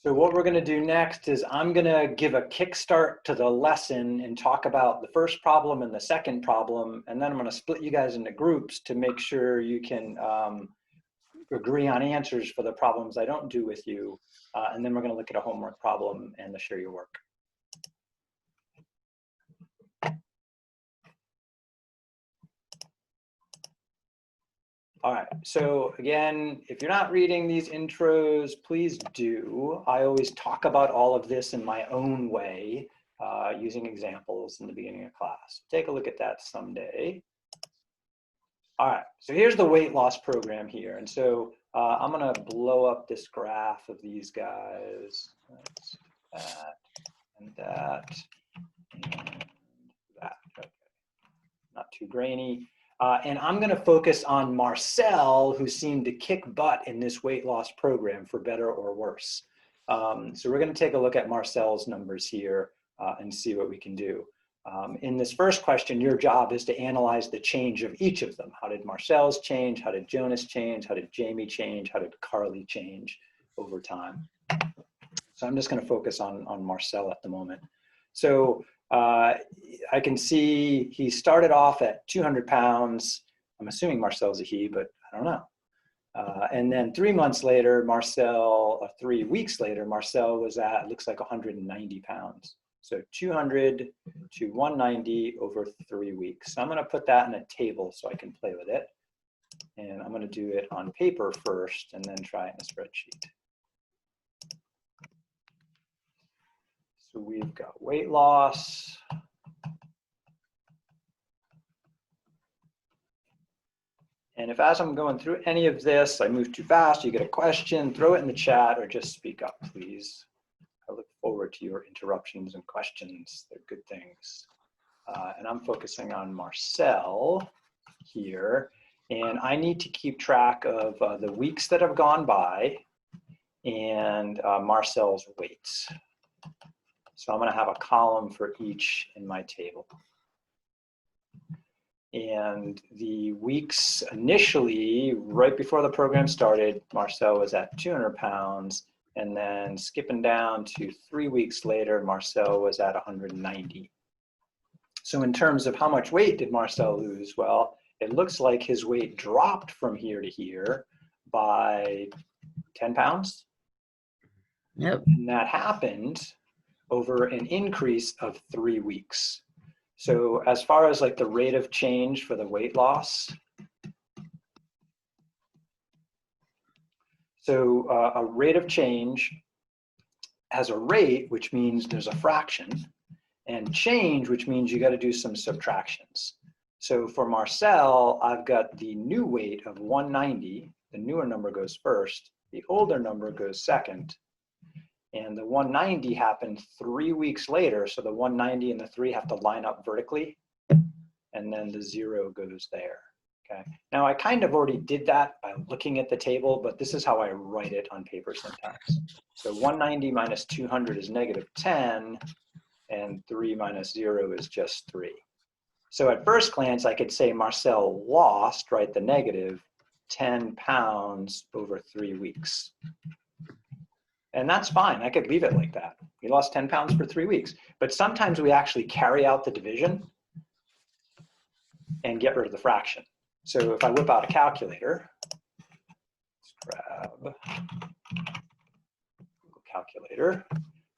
So what we're going to do next is I'm going to give a kickstart to the lesson and talk about the first problem and the second problem, and then I'm going to split you guys into groups to make sure you can agree on answers for the problems I don't do with you, and then we're going to look at a homework problem and share your work. All right, so again, if you're not reading these intros, please do. I always talk about all of this in my own way, using examples in the beginning of class. Take a look at that someday. All right, so here's the weight loss program here. And so I'm gonna blow up this graph of these guys. That's that, and that, and that. Okay. Not too grainy. And I'm going to focus on Marcel, who seemed to kick butt in this weight loss program, for better or worse. So we're going to take a look at Marcel's numbers here and see what we can do. In this first question, your job is to analyze the change of each of them. How did Marcel's change? How did Jonas change? How did Jamie change? How did Carly change over time? So I'm just going to focus on Marcel at the moment. So I can see he started off at 200 pounds. I'm assuming Marcel's a he, but I don't know. And then 3 months later, 3 weeks later, Marcel was at, looks like 190 pounds. So 200 to 190 over 3 weeks. So I'm going to put that in a table so I can play with it. And I'm going to do it on paper first and then try it in a spreadsheet. So we've got weight loss. And if as I'm going through any of this, I move too fast, you get a question, throw it in the chat or just speak up, please. I look forward to your interruptions and questions. They're good things. And I'm focusing on Marcel here. And I need to keep track of the weeks that have gone by and Marcel's weights. So I'm going to have a column for each in my table. And the weeks initially, right before the program started, Marcel was at 200 pounds. And then skipping down to 3 weeks later, Marcel was at 190. So in terms of how much weight did Marcel lose? Well, it looks like his weight dropped from here to here by 10 pounds. Yep. And that happened over an increase of 3 weeks. So as far as like the rate of change for the weight loss, so a rate of change has a rate, which means there's a fraction, and change, which means you got to do some subtractions. So for Marcel, I've got the new weight of 190. The newer number goes first. The older number goes second. And the 190 happened 3 weeks later. So the 190 and the 3 have to line up vertically. And then the 0 goes there. Okay. Now I kind of already did that by looking at the table, but this is how I write it on paper sometimes. So 190 minus 200 is -10, and 3 minus 0 is just 3. So at first glance, I could say Marcel lost, right, the negative, 10 pounds over 3 weeks. And that's fine. I could leave it like that. He lost 10 pounds for 3 weeks. But sometimes we actually carry out the division and get rid of the fraction. So if I whip out a calculator, let's grab Google Calculator.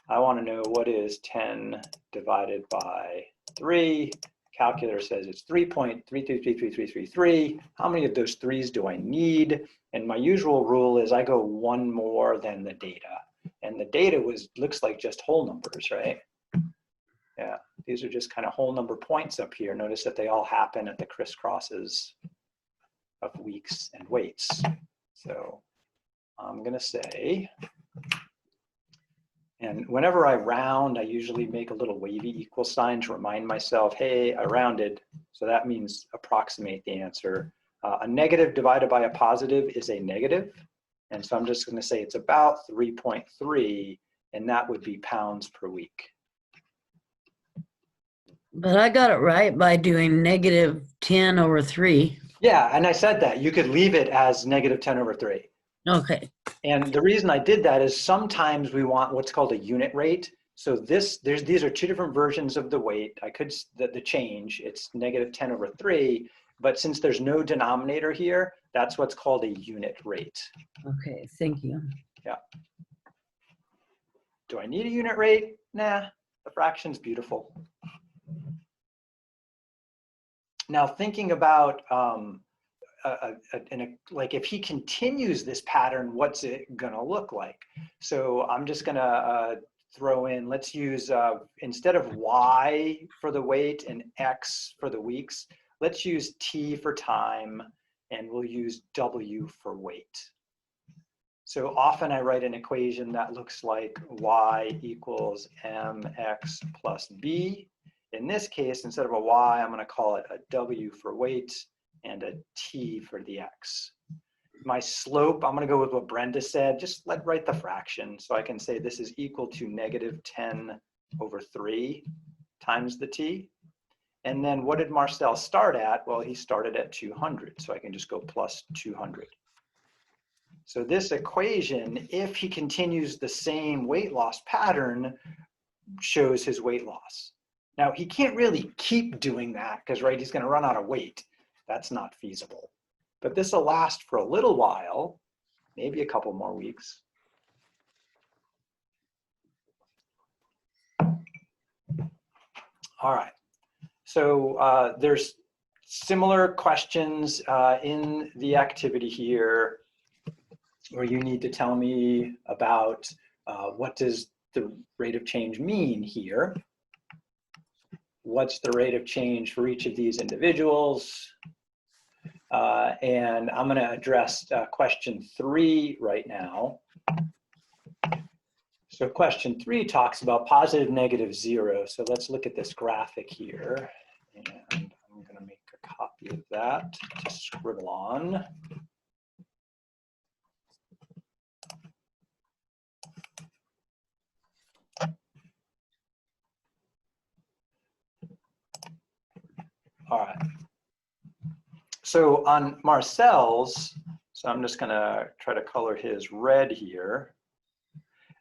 I want to know what is 10 divided by 3. Calculator says it's 3.333333. How many of those 3's do I need? And my usual rule is I go one more than the data. And the data looks like just whole numbers, right? Yeah, these are just kind of whole number points up here. Notice that they all happen at the crisscrosses of weeks and weights. So I'm gonna say, and whenever I round, I usually make a little wavy equal sign to remind myself, hey, I rounded. So that means approximate the answer. A negative divided by a positive is a negative. And so I'm just going to say it's about 3.3, and that would be pounds per week. But I got it right by doing -10 over 3. Yeah, and I said that. You could leave it as -10 over 3. Okay. And the reason I did that is sometimes we want what's called a unit rate. So these are two different versions of the weight. The change, it's -10/3, but since there's no denominator here, that's what's called a unit rate. Okay, thank you. Yeah. Do I need a unit rate? Nah, the fraction's beautiful. Now thinking about, like if he continues this pattern, what's it gonna look like? So I'm just gonna throw in, let's use, instead of Y for the weight and X for the weeks, let's use T for time and we'll use W for weight. So often I write an equation that looks like Y equals mx plus b. In this case, instead of a Y, I'm gonna call it a W for weight and a T for the X. My slope, I'm gonna go with what Brenda said, just write the fraction. So I can say this is equal to -10/3 times the T. And then what did Marcel start at? Well, he started at 200, so I can just go plus 200. So this equation, if he continues the same weight loss pattern, shows his weight loss. Now, he can't really keep doing that because, right, he's gonna run out of weight. That's not feasible. But this will last for a little while, maybe a couple more weeks. All right, so there's similar questions in the activity here where you need to tell me about what does the rate of change mean here? What's the rate of change for each of these individuals? And I'm gonna address question 3 right now. So question 3 talks about positive, negative, 0. So let's look at this graphic here. And I'm gonna make a copy of that to scribble on. All right. So on Marcel's, so I'm just gonna try to color his red here.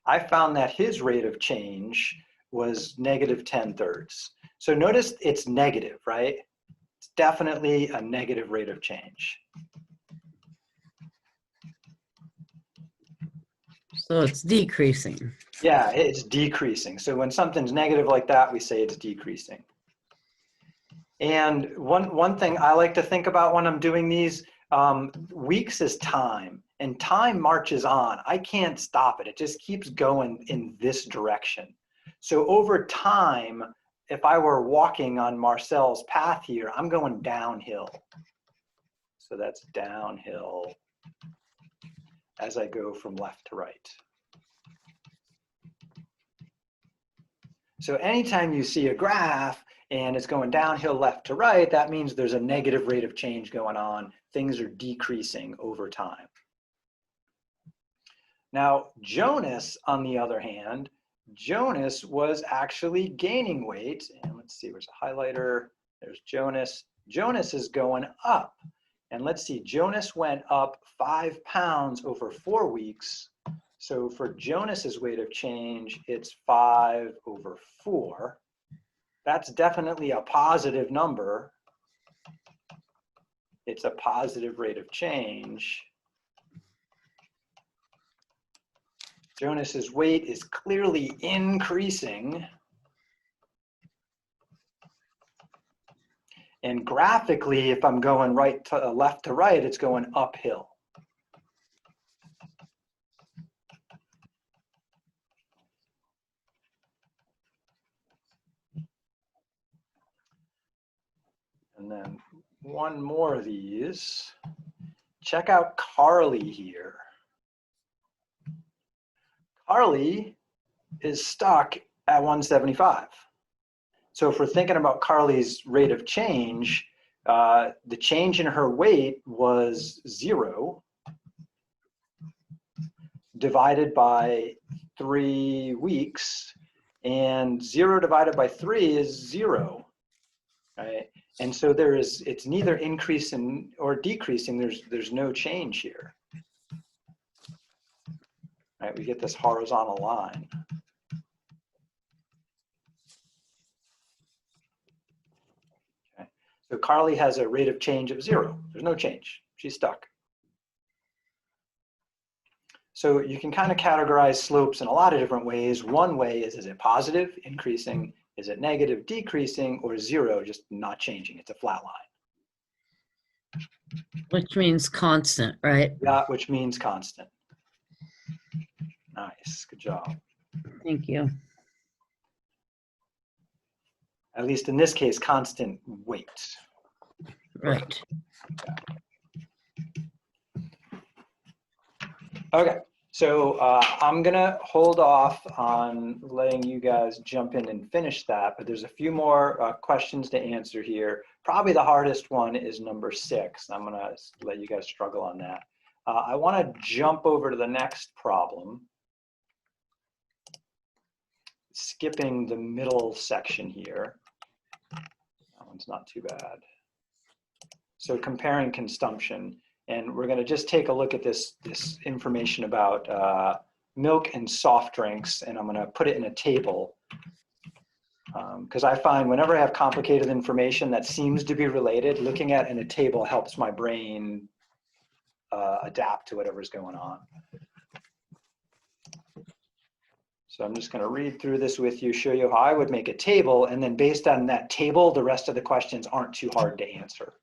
I found that his rate of change was -10/3. So notice it's negative, right? It's definitely a negative rate of change. So it's decreasing. Yeah, it's decreasing. So when something's negative like that, we say it's decreasing. And one thing I like to think about when I'm doing these, weeks is time, and time marches on. I can't stop it. It just keeps going in this direction. So over time, if I were walking on Marcel's path here, I'm going downhill. So that's downhill as I go from left to right. So anytime you see a graph and it's going downhill left to right, that means there's a negative rate of change going on. Things are decreasing over time. Now, Jonas, on the other hand, Jonas was actually gaining weight. And let's see, where's a highlighter? There's Jonas. Jonas is going up. And let's see, Jonas went up 5 pounds over 4 weeks. So for Jonas's rate of change, it's 5/4. That's definitely a positive number. It's a positive rate of change. Jonas's weight is clearly increasing. And graphically, if I'm going left to right, it's going uphill. And then one more of these. Check out Carly here. Carly is stuck at 175. So if we're thinking about Carly's rate of change, the change in her weight was 0 divided by 3 weeks, and 0 divided by 3 is 0, right? And so it's neither increasing or decreasing. There's no change here. right? We get this horizontal line. Okay. So Carly has a rate of change of 0. There's no change. She's stuck. So you can kind of categorize slopes in a lot of different ways. One way is it positive, increasing? Is it negative, decreasing? Or 0, just not changing? It's a flat line. Which means constant, right? Yeah, which means constant. Nice, good job. Thank you. At least in this case, constant weight. Right. Okay, so I'm gonna hold off on letting you guys jump in and finish that, but there's a few more questions to answer here. Probably the hardest one is number 6. I'm gonna let you guys struggle on that. I wanna jump over to the next problem, skipping the middle section here. That one's not too bad. So comparing consumption. And we're going to just take a look at this information about milk and soft drinks, and I'm going to put it in a table. Because I find whenever I have complicated information that seems to be related, looking at in a table helps my brain adapt to whatever's going on. So I'm just going to read through this with you, show you how I would make a table, and then based on that table, the rest of the questions aren't too hard to answer.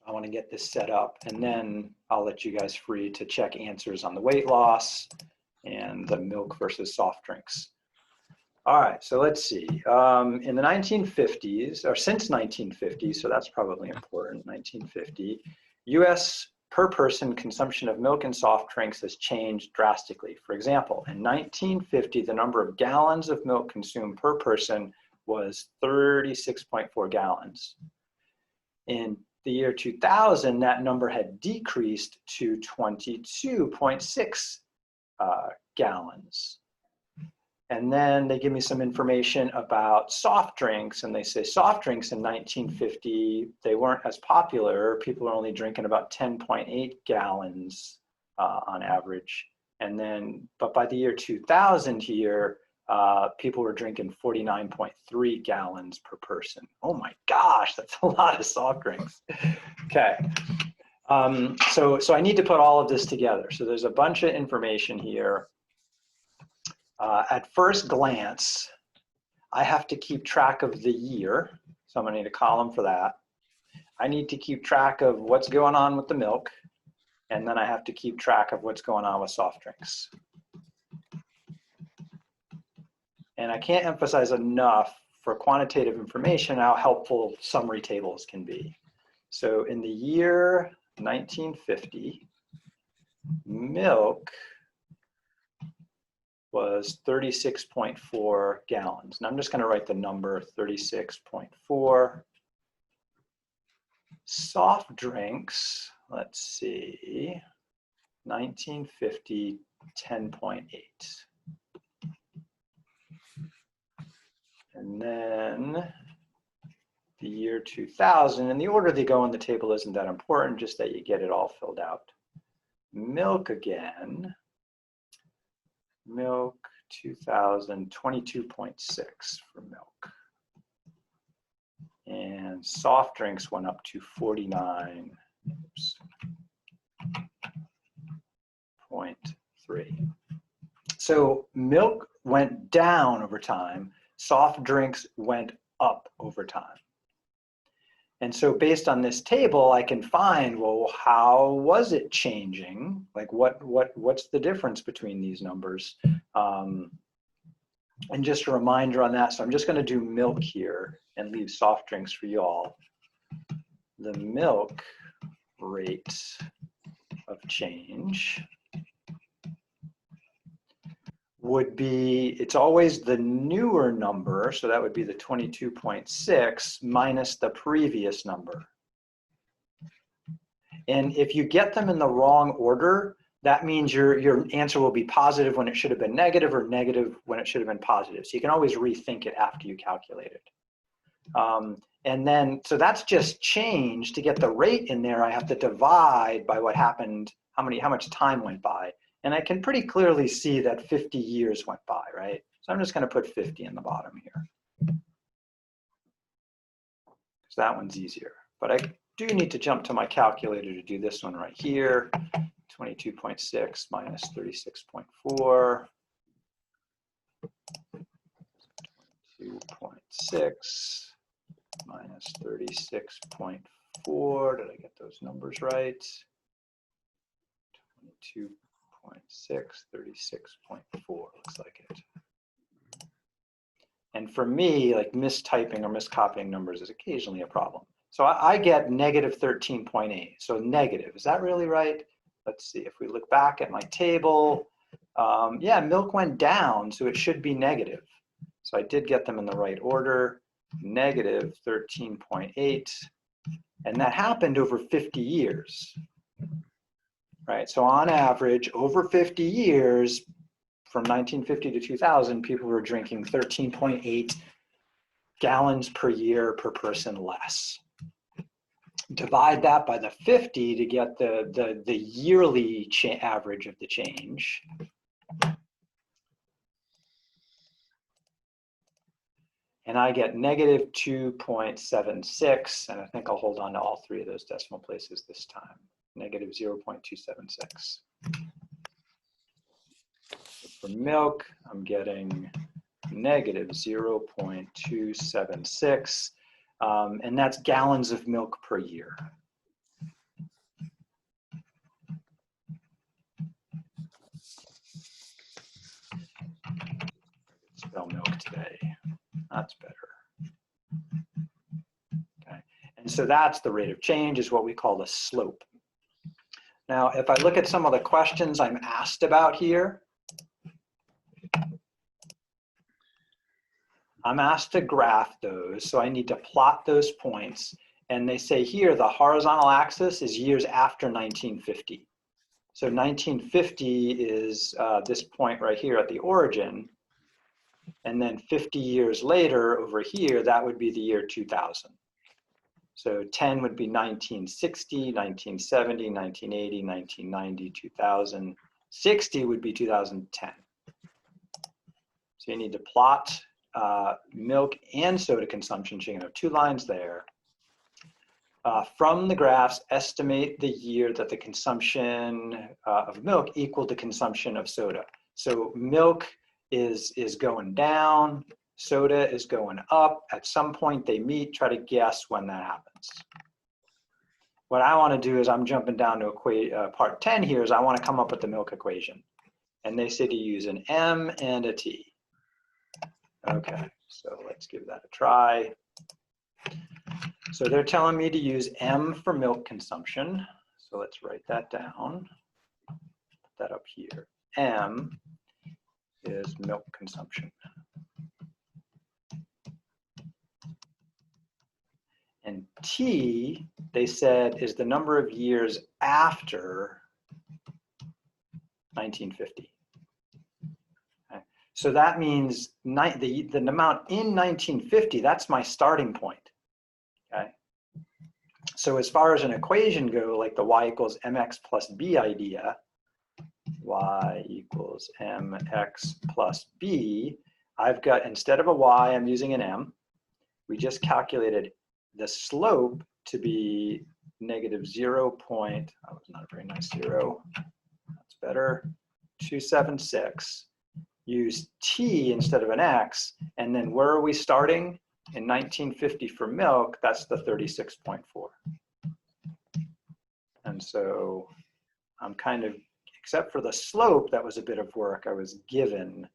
I want to get this set up, and then I'll let you guys free to check answers on the weight loss and the milk versus soft drinks. All right, so let's see. In the 1950s, or since 1950, so that's probably important, 1950, US per person consumption of milk and soft drinks has changed drastically. For example, in 1950, the number of gallons of milk consumed per person was 36.4 gallons. In the year 2000, that number had decreased to 22.6 gallons. And then they give me some information about soft drinks, and they say soft drinks in 1950, they weren't as popular. People were only drinking about 10.8 gallons on average. And then, but by the year 2000 here, people were drinking 49.3 gallons per person. Oh my gosh, that's a lot of soft drinks. Okay, so I need to put all of this together. So there's a bunch of information here. At first glance, I have to keep track of the year. So I'm gonna need a column for that. I need to keep track of what's going on with the milk. And then I have to keep track of what's going on with soft drinks. And I can't emphasize enough for quantitative information how helpful summary tables can be. So in the year 1950, milk was 36.4 gallons. And I'm just gonna write the number 36.4. Soft drinks, let's see, 1950, 10.8. And then the year 2000, and the order they go on the table isn't that important, just that you get it all filled out. Milk again, milk 2000, 22.6 for milk. And soft drinks went up to 49.3. So milk went down over time, soft drinks went up over time. And so based on this table, I can find, well, how was it changing? Like what's the difference between these numbers? And just a reminder on that, so I'm just gonna do milk here and leave soft drinks for you all. The milk rate of change would be, it's always the newer number, so that would be the 22.6 minus the previous number. And if you get them in the wrong order, that means your answer will be positive when it should have been negative, or negative when it should have been positive. So you can always rethink it after you calculate it. And then, so that's just change. To get the rate in there, I have to divide by what happened how much time went by. And I can pretty clearly see that 50 years went by, right? So I'm just going to put 50 in the bottom here, because that one's easier. But I do need to jump to my calculator to do this one right here. 22.6 minus 36.4. 2.6 minus 36.4. Did I get those numbers right? 22.6, 36.4 looks like it. And for me, like mistyping or miscopying numbers is occasionally a problem. So I get negative 13.8. So negative, is that really right? Let's see, if we look back at my table, yeah, milk went down, so it should be negative. So I did get them in the right order, negative 13.8. And that happened over 50 years, right? So on average, over 50 years, from 1950 to 2000, people were drinking 13.8 gallons per year per person less. Divide that by the 50 to get the yearly average of the change. And I get negative 2.76, and I think I'll hold on to all three of those decimal places this time, negative 0.276. For milk, I'm getting negative 0.276, and that's gallons of milk per year. Spell milk today. That's better. Okay, and so that's the rate of change, is what we call the slope. Now, if I look at some of the questions I'm asked about here, I'm asked to graph those, so I need to plot those points. And they say here the horizontal axis is years after 1950. So 1950 is this point right here at the origin. And then 50 years later over here, that would be the year 2000. So 10 would be 1960, 1970, 1980, 1990, 2000. 60 would be 2010. So you need to plot milk and soda consumption. So you have two lines there. From the graphs, estimate the year that the consumption of milk equaled the consumption of soda. So milk is going down, soda is going up. At some point they meet. Try to guess when that happens. What I want to do is I'm jumping down to part 10 here, is I want to come up with the milk equation. And they say to use an M and a T. Okay, so let's give that a try. So they're telling me to use M for milk consumption. So let's write that down. Put that up here. M is milk consumption. And T, they said, is the number of years after 1950. Okay. So that means the amount in 1950, that's my starting point. Okay. So as far as an equation go, like the y equals mx plus b idea, y equals mx plus b, I've got, instead of a y, I'm using an m. We just calculated the slope to be negative 0. That was not a very nice 0. That's better. 276. Use t instead of an x. And then where are we starting? In 1950 for milk, that's the 36.4. And so I'm kind of, except for the slope, that was a bit of work, I was given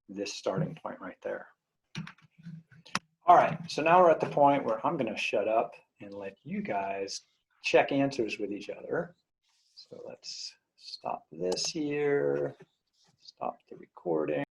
this starting point right there. All right, so now we're at the point where I'm going to shut up and let you guys check answers with each other. So let's stop this here, stop the recording.